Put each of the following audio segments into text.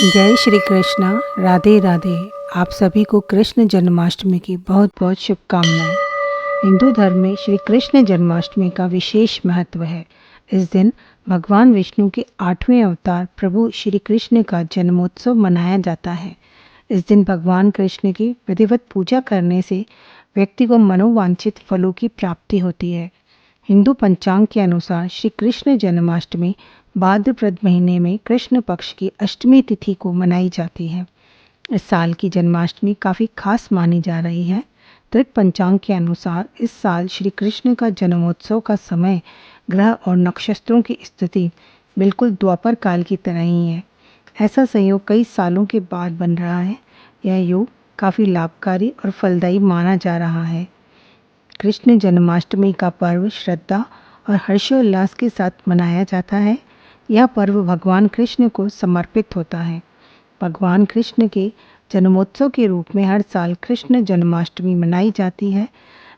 जय श्री कृष्ण। राधे राधे। आप सभी को कृष्ण जन्माष्टमी की बहुत बहुत शुभकामनाएं। हिंदू धर्म में श्री कृष्ण जन्माष्टमी का विशेष महत्व है। इस दिन भगवान विष्णु के 8वें अवतार प्रभु श्री कृष्ण का जन्मोत्सव मनाया जाता है। इस दिन भगवान कृष्ण की विधिवत पूजा करने से व्यक्ति को मनोवांछित फलों की प्राप्ति होती है। हिंदू पंचांग के अनुसार श्री कृष्ण जन्माष्टमी भाद्रपद महीने में कृष्ण पक्ष की अष्टमी तिथि को मनाई जाती है। इस साल की जन्माष्टमी काफ़ी खास मानी जा रही है। त्रिक पंचांग के अनुसार इस साल श्री कृष्ण का जन्मोत्सव का समय, ग्रह और नक्षत्रों की स्थिति बिल्कुल द्वापर काल की तरह ही है। ऐसा संयोग कई सालों के बाद बन रहा है। यह योग काफ़ी लाभकारी और फलदायी माना जा रहा है। कृष्ण जन्माष्टमी का पर्व श्रद्धा और हर्षोल्लास के साथ मनाया जाता है। यह पर्व भगवान कृष्ण को समर्पित होता है। भगवान कृष्ण के जन्मोत्सव के रूप में हर साल कृष्ण जन्माष्टमी मनाई जाती है।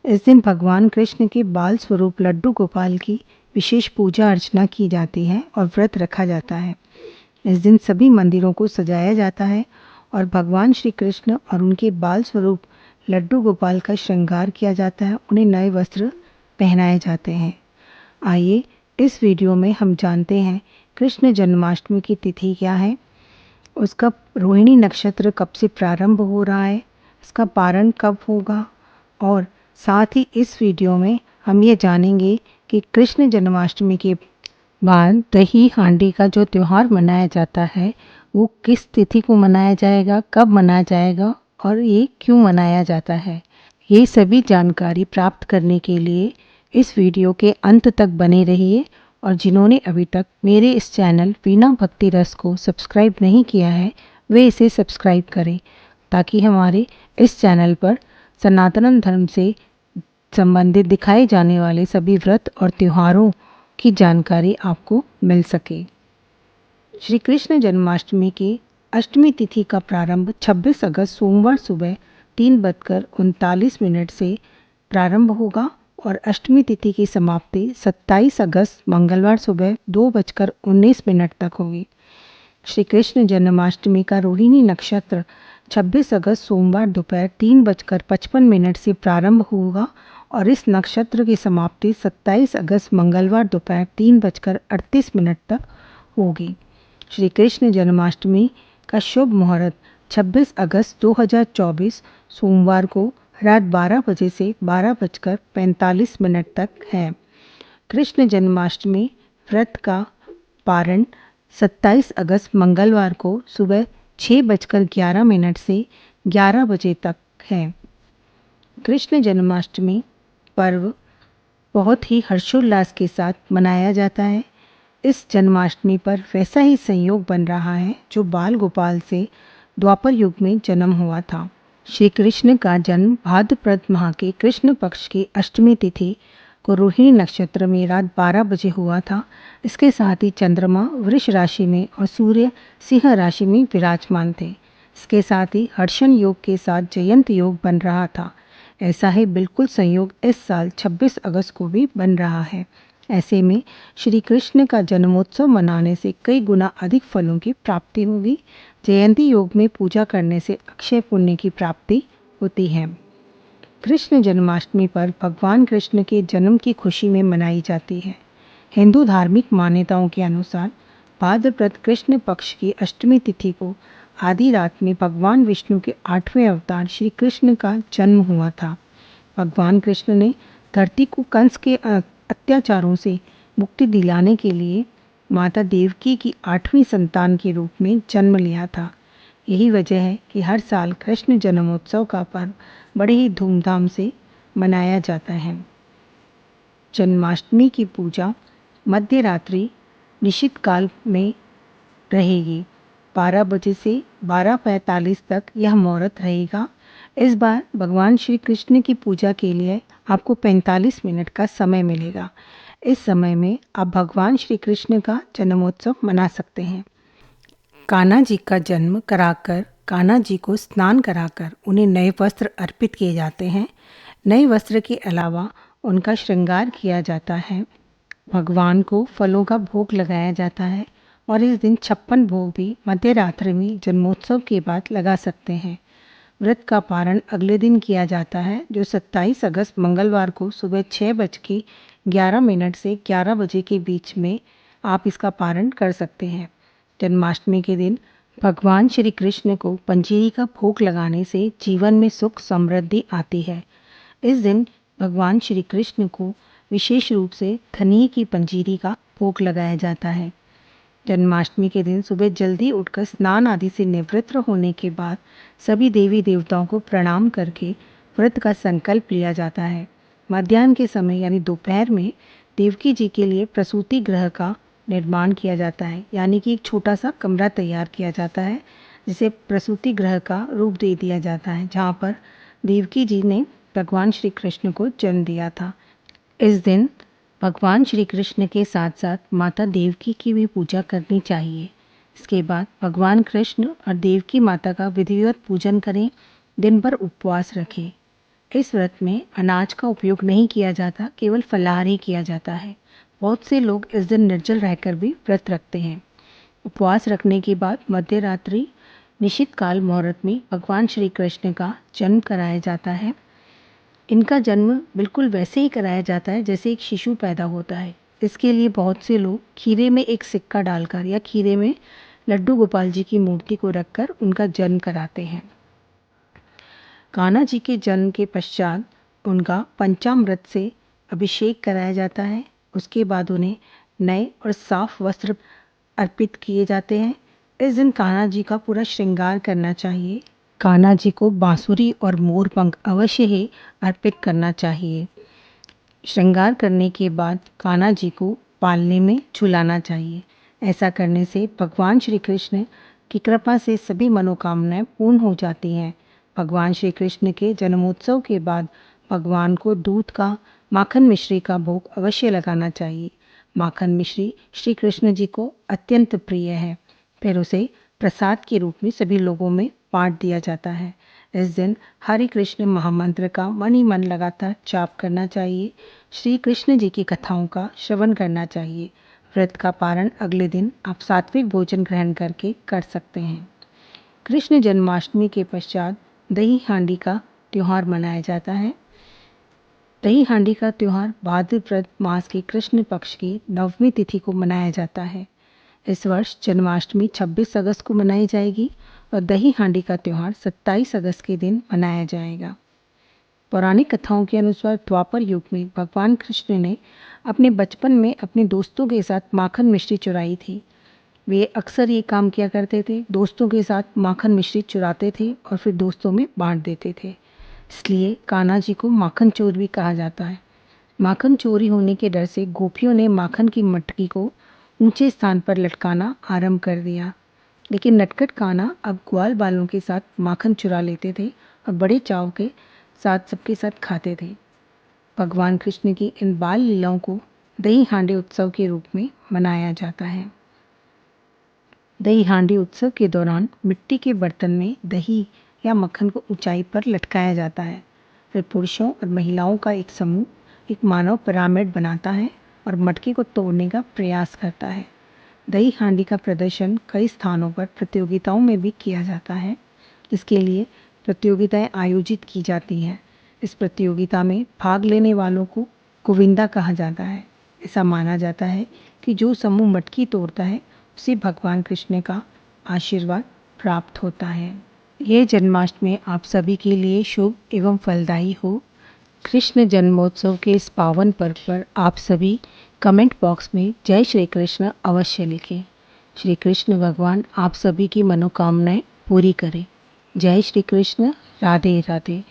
इस दिन भगवान कृष्ण के बाल स्वरूप लड्डू गोपाल की विशेष पूजा अर्चना की जाती है और व्रत रखा जाता है। इस दिन सभी मंदिरों को सजाया जाता है और भगवान श्री कृष्ण और उनके बाल स्वरूप लड्डू गोपाल का श्रृंगार किया जाता है। उन्हें नए वस्त्र पहनाए जाते हैं। आइए इस वीडियो में हम जानते हैं कृष्ण जन्माष्टमी की तिथि क्या है, उसका रोहिणी नक्षत्र कब से प्रारंभ हो रहा है, इसका पारण कब होगा, और साथ ही इस वीडियो में हम ये जानेंगे कि कृष्ण जन्माष्टमी के बाद दही हांडी का जो त्यौहार मनाया जाता है वो किस तिथि को मनाया जाएगा, कब मनाया जाएगा और ये क्यों मनाया जाता है। ये सभी जानकारी प्राप्त करने के लिए इस वीडियो के अंत तक बने रहिए और जिन्होंने अभी तक मेरे इस चैनल वीणा भक्ति रस को सब्सक्राइब नहीं किया है वे इसे सब्सक्राइब करें ताकि हमारे इस चैनल पर सनातन धर्म से संबंधित दिखाए जाने वाले सभी व्रत और त्योहारों की जानकारी आपको मिल सके। श्री कृष्ण जन्माष्टमी की अष्टमी तिथि का प्रारंभ 26 अगस्त सोमवार सुबह 3:39 से प्रारंभ होगा और अष्टमी तिथि की समाप्ति 27 अगस्त मंगलवार सुबह 2:19 तक होगी। श्री कृष्ण जन्माष्टमी का रोहिणी नक्षत्र 26 अगस्त सोमवार दोपहर 3:55 से प्रारंभ होगा और इस नक्षत्र की समाप्ति 27 अगस्त मंगलवार दोपहर 3:38 तक होगी। श्री कृष्ण जन्माष्टमी का शुभ मुहूर्त 26 अगस्त 2024 सोमवार को रात 12 बजे से 12:45 तक है। कृष्ण जन्माष्टमी व्रत का पारण 27 अगस्त मंगलवार को सुबह 6:11 से 11 बजे तक है। कृष्ण जन्माष्टमी पर्व बहुत ही हर्षोल्लास के साथ मनाया जाता है। इस जन्माष्टमी पर वैसा ही संयोग बन रहा है जो बाल गोपाल से द्वापर युग में जन्म हुआ था। श्री कृष्ण का जन्म भाद्रपद माह के कृष्ण पक्ष की अष्टमी तिथि को रोहिणी नक्षत्र में रात 12 बजे हुआ था। इसके साथ ही चंद्रमा वृष राशि में और सूर्य सिंह राशि में विराजमान थे। इसके साथ ही हर्षण योग के साथ जयंत योग बन रहा था। ऐसा ही बिल्कुल संयोग इस साल 26 अगस्त को भी बन रहा है। ऐसे में श्री कृष्ण का जन्मोत्सव मनाने से कई गुना अधिक फलों की प्राप्ति होगी। जयंती योग में पूजा करने से अक्षय पुण्य की प्राप्ति होती है। कृष्ण जन्माष्टमी पर भगवान कृष्ण के जन्म की खुशी में मनाई जाती है। हिंदू धार्मिक मान्यताओं के अनुसार भाद्रपद कृष्ण पक्ष की अष्टमी तिथि को आधी रात में भगवान विष्णु के 8वें अवतार श्री कृष्ण का जन्म हुआ था। भगवान कृष्ण ने धरती को कंस के अत्याचारों से मुक्ति दिलाने के लिए माता देवकी की 8वीं संतान के रूप में जन्म लिया था। यही वजह है कि हर साल कृष्ण जन्मोत्सव का पर्व बड़े ही धूमधाम से मनाया जाता है। जन्माष्टमी की पूजा मध्य रात्रि निश्चित काल में रहेगी। 12 बजे से 12:45 तक यह मुहूर्त रहेगा। इस बार भगवान श्री कृष्ण की पूजा के लिए आपको 45 मिनट का समय मिलेगा। इस समय में आप भगवान श्री कृष्ण का जन्मोत्सव मना सकते हैं। कान्हा जी का जन्म कराकर कान्हा जी को स्नान कराकर उन्हें नए वस्त्र अर्पित किए जाते हैं। नए वस्त्र के अलावा उनका श्रृंगार किया जाता है। भगवान को फलों का भोग लगाया जाता है और इस दिन 56 भोग भी मध्य रात्रि में जन्मोत्सव के बाद लगा सकते हैं। व्रत का पारण अगले दिन किया जाता है, जो 27 अगस्त मंगलवार को सुबह 6:11 से 11 बजे के बीच में आप इसका पारण कर सकते हैं। जन्माष्टमी के दिन भगवान श्री कृष्ण को पंजीरी का भोग लगाने से जीवन में सुख समृद्धि आती है। इस दिन भगवान श्री कृष्ण को विशेष रूप से धनिये की पंजीरी का भोग लगाया जाता है। जन्माष्टमी के दिन सुबह जल्दी उठकर स्नान आदि से निवृत्त होने के बाद सभी देवी देवताओं को प्रणाम करके व्रत का संकल्प लिया जाता है। मध्याह्न के समय यानी दोपहर में देवकी जी के लिए प्रसूति गृह का निर्माण किया जाता है, यानी कि एक छोटा सा कमरा तैयार किया जाता है जिसे प्रसूति गृह का रूप दे दिया जाता है, जहाँ पर देवकी जी ने भगवान श्री कृष्ण को जन्म दिया था। इस दिन भगवान श्री कृष्ण के साथ साथ माता देवकी की भी पूजा करनी चाहिए। इसके बाद भगवान कृष्ण और देवकी माता का विधिवत पूजन करें, दिन भर उपवास रखें। इस व्रत में अनाज का उपयोग नहीं किया जाता, केवल फलाहार ही किया जाता है। बहुत से लोग इस दिन निर्जल रहकर भी व्रत रखते हैं। उपवास रखने के बाद मध्य रात्रि निश्चित काल मुहूर्त में भगवान श्री कृष्ण का जन्म कराया जाता है। इनका जन्म बिल्कुल वैसे ही कराया जाता है जैसे एक शिशु पैदा होता है। इसके लिए बहुत से लोग खीरे में एक सिक्का डालकर या खीरे में लड्डू गोपाल जी की मूर्ति को रखकर उनका जन्म कराते हैं। कान्हा जी के जन्म के पश्चात उनका पंचामृत से अभिषेक कराया जाता है। उसके बाद उन्हें नए और साफ वस्त्र अर्पित किए जाते हैं। इस दिन कान्हा जी का पूरा श्रृंगार करना चाहिए। कान्हा जी को बांसुरी और मोर पंख अवश्य ही अर्पित करना चाहिए। श्रृंगार करने के बाद कान्हा जी को पालने में झुलाना चाहिए। ऐसा करने से भगवान श्री कृष्ण की कृपा से सभी मनोकामनाएं पूर्ण हो जाती हैं। भगवान श्री कृष्ण के जन्मोत्सव के बाद भगवान को दूध का माखन मिश्री का भोग अवश्य लगाना चाहिए। माखन मिश्री श्री कृष्ण जी को अत्यंत प्रिय है। फिर उसे प्रसाद के रूप में सभी लोगों में बांट दिया जाता है। इस दिन हरे कृष्ण महामंत्र का मन ही मन लगातार जाप करना चाहिए। श्री कृष्ण जी की कथाओं का श्रवण करना चाहिए। व्रत का पारण अगले दिन आप सात्विक भोजन ग्रहण करके कर सकते हैं। कृष्ण जन्माष्टमी के पश्चात दही हांडी का त्यौहार मनाया जाता है। दही हांडी का त्यौहार भाद्रपद मास के कृष्ण पक्ष की नवमी तिथि को मनाया जाता है। इस वर्ष जन्माष्टमी 26 अगस्त को मनाई जाएगी और दही हांडी का त्यौहार 27 अगस्त के दिन मनाया जाएगा। पौराणिक कथाओं के अनुसार द्वापर युग में भगवान कृष्ण ने अपने बचपन में अपने दोस्तों के साथ माखन मिश्री चुराई थी। वे अक्सर ये काम किया करते थे, दोस्तों के साथ माखन मिश्री चुराते थे और फिर दोस्तों में बांट देते थे। इसलिए कान्हा जी को माखन चोर भी कहा जाता है। माखन चोरी होने के डर से गोपियों ने माखन की मटकी को ऊंचे स्थान पर लटकाना आरंभ कर दिया, लेकिन नटखट कान्हा अब ग्वाल बालों के साथ माखन चुरा लेते थे और बड़े चाव के साथ सबके साथ खाते थे। भगवान कृष्ण की इन बाल लीलाओं को दही हांडी उत्सव के रूप में मनाया जाता है। दही हांडी उत्सव के दौरान मिट्टी के बर्तन में दही या मक्खन को ऊंचाई पर लटकाया जाता है। फिर पुरुषों और महिलाओं का एक समूह एक मानव पिरामिड बनाता है और मटके को तोड़ने का प्रयास करता है। दही हांडी का प्रदर्शन कई स्थानों पर प्रतियोगिताओं में भी किया जाता है। इसके लिए प्रतियोगिताएं आयोजित की जाती हैं। इस प्रतियोगिता में भाग लेने वालों को गोविंदा कहा जाता है। ऐसा माना जाता है कि जो समूह मटकी तोड़ता है उसे भगवान कृष्ण का आशीर्वाद प्राप्त होता है। ये जन्माष्टमी आप सभी के लिए शुभ एवं फलदायी हो। कृष्ण जन्मोत्सव के इस पावन पर्व पर आप सभी कमेंट बॉक्स में जय श्री कृष्ण अवश्य लिखें। श्री कृष्ण भगवान आप सभी की मनोकामनाएं पूरी करें। जय श्री कृष्ण। राधे राधे।